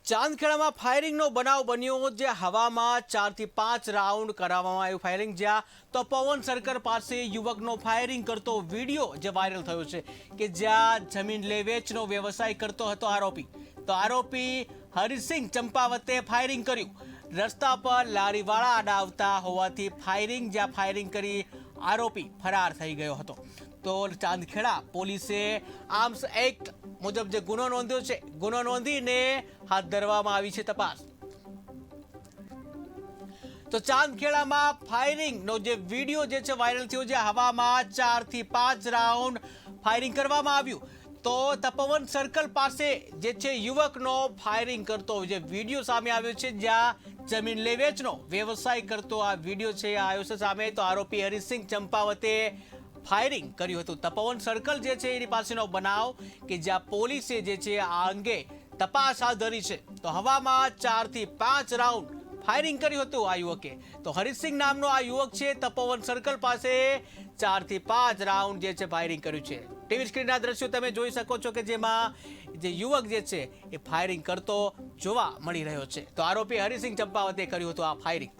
ચાંદખેડામાં ફાયરિંગનો બનાવ બન્યો, જે હવામાં 4 થી 5 રાઉન્ડ કરાવવામાં આવ્યું ફાયરિંગ, જ્યાં તપોવન સર્કલ પાસે યુવકનો ફાયરિંગ કરતો વિડીયો જે વાયરલ થયો છે કે જ્યાં જમીન લે વેચનો વ્યવસાય કરતો હતો આરોપી. તો આરોપી હરિસિંહ ચંપાવતે ફાયરિંગ કર્યું. રસ્તા પર લારીવાળા આડા આવતા હોવાથી જ્યાં ફાયરિંગ કરી આરોપી ફરાર થઈ ગયો હતો. તો ચાંદખેડા પોલીસે આર્મ્સ એક્ટ મુજબ જે ગુનો નોંધ્યો છે, ગુનો નોંધીને હાથ ધરવામાં આવી છે તપાસ. તો ચાંદખેડામાં ફાયરિંગનો જે વિડીયો જે છે વાયરલ થયો, જે હવામાં 4 થી 5 રાઉન્ડ ફાયરિંગ કરવામાં આવ્યું. તો તપોવન સર્કલ પાસે જે છે યુવકનો ફાયરિંગ કરતો જે વિડીયો સામે આવ્યો છે, જ્યાં જમીન લે વેચનો વ્યવસાય કરતો આ વિડીયો છે આવ્યો છે સામે. તો આરોપી હરિસિંહ ચંપાવતે ફાયરિંગ કર્યું હતું. તપોવન સર્કલ જે છે એની પાસેનો બનાવ કે જ્યાં પોલીસે જે છે આ અંગે તપાસ હાથ ધરી છે. તો હવામાં 4 થી 5 રાઉન્ડ ફાયરિંગ કર્યું હતું આ યુવકે. તો હરિસિંહ નામનો આ યુવક છે, તપોવન સર્કલ પાસે 4 થી 5 રાઉન્ડ જે છે ફાયરિંગ કર્યું છે. ટીવી સ્ક્રીનના દ્રશ્યો તમે જોઈ શકો છો કે જેમાં જે યુવક જે છે એ ફાયરિંગ કરતો જોવા મળી રહ્યો છે. તો આરોપી હરિસિંહ ચંપાવતે કર્યું હતું આ ફાયરિંગ.